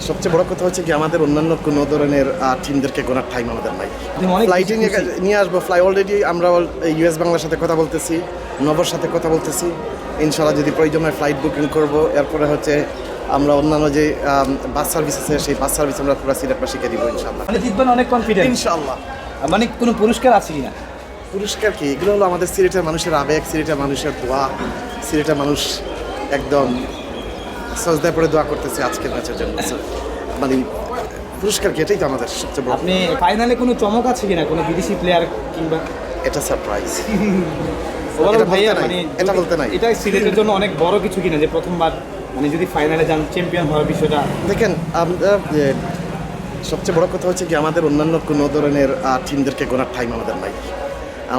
সবচেয়ে বড় কথা হচ্ছে কি আমাদের অন্যান্য কোনো ধরনের টিমদেরকে গোনার টাইম আমাদের নাই। ফ্লাইটে নিয়ে আসবো, ফ্লাই অলরেডি আমরা ইউএস বাংলার সাথে কথা বলতেছি, নভর সাথে কথা বলতেছি, ইনশাল্লাহ যদি প্রয়োজন হয় ফ্লাইট বুকিং করবো। এরপরে হচ্ছে আমরা অন্যান্য যে বাস সার্ভিস আছে সেই বাস সার্ভিস আমরা পুরো সিলেটবাসীকে দিব ইনশাল্লাহ। মানে জিতবেন অনেক কনফিডেন্ট ইনশাল্লাহ। মানে কোনো পুরস্কার আছে কিনা? পুরস্কার কি, এগুলো হলো আমাদের সিলেটের মানুষের আবেগ, সিলেটের মানুষের দোয়া। সিলেটের মানুষ একদম সজদায় পড়ে দোয়া করতেছে আজকের ম্যাচের জন্য। মানে পুরস্কার কি, এটাই তো আমাদের সবচেয়ে বড়। আপনি ফাইনালে কোনো চমক আছে কিনা, কোনো বিদেশি প্লেয়ার কিংবা? এটা সারপ্রাইজ, এটা বলতে নাই। এটা সিলেটের জন্য অনেক বড় কিছু কিনা যে প্রথমবার মানে যদি ফাইনালে যান চ্যাম্পিয়ন হওয়ার বিষয়টা? দেখেন, আমরা সবচেয়ে বড় কথা হচ্ছে কি আমাদের অন্যান্য কোনো ধরনের টিমদেরকে গোনার টাইম আমাদের নাই।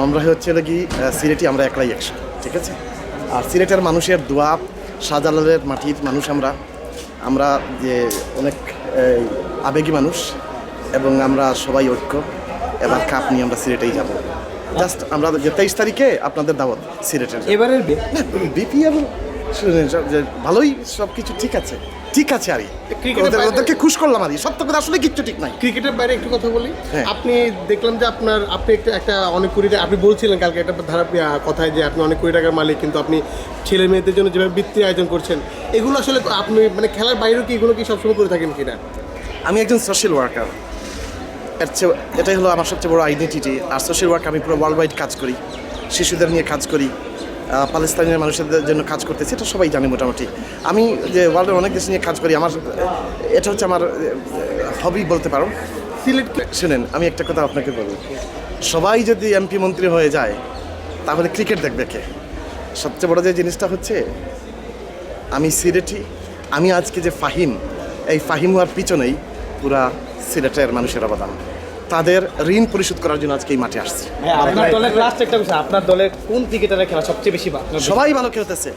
আমরা হচ্ছে কি সিলেটি, আমরা একলাই একশো, ঠিক আছে। আর সিলেটের মানুষের দোয়া, শাহজালালের মাটির মানুষ আমরা যে অনেক আবেগী মানুষ, এবং আমরা সবাই ঐক্য। এবার কাপ নিয়ে আমরা সিলেটেই যাব। জাস্ট আমরা যে 23 তারিখে আপনাদের দাওয়াত সিলেটের। এবারের বিপিএল ভালোই, সব কিছু ঠিক আছে আর ওদেরকে খুশ করলাম। আর সত্য কথা আসলে কিচ্ছু ঠিক নাই। ক্রিকেটের বাইরে একটু কথা বলি। আপনি দেখলাম যে আপনি একটা অনেক কোটি টাকা, আপনি বলছিলেন কালকে একটা ধারা কথায় যে আপনি অনেক কোটি টাকার মালিক, কিন্তু আপনি ছেলে মেয়েদের জন্য যেভাবে বৃত্তির আয়োজন করছেন, এগুলো আসলে আপনি মানে খেলার বাইরেও কি এগুলো কি সবসময় করে থাকেন কিনা? আমি একজন সোশ্যাল ওয়ার্কার, এটাই হলো আমার সবচেয়ে বড় আইডেন্টিটি। আর সোশ্যাল ওয়ার্ক আমি পুরো ওয়ার্ল্ড ওয়াইড কাজ করি, শিশুদের নিয়ে কাজ করি, পাকিস্তানের মানুষদের জন্য কাজ করতেছি, এটা সবাই জানে মোটামুটি। আমি যে ওয়ার্ল্ডের অনেক দেশ নিয়ে কাজ করি, এটা হচ্ছে আমার হবি বলতে পারো। সিলেট শুনেন, আমি একটা কথা আপনাকে বলব, সবাই যদি এমপি মন্ত্রী হয়ে যায় তাহলে ক্রিকেট দেখবে কে? সবচেয়ে বড় যে জিনিসটা হচ্ছে আমি সিলেটি, আমি আজকে যে ফাহিম, এই ফাহিম হওয়ার পিছনেই পুরা সিলেটের মানুষের অবদান। তাদের ঋণ পরিশোধ করার জন্য আজকে এই মাঠে আসছি। আপনার দলের লাস্ট একটা বিষয়, আপনার দলের কোন ক্রিকেটারের খেলা সবচেয়ে বেশি? সবাই ভালো খেলতেছে।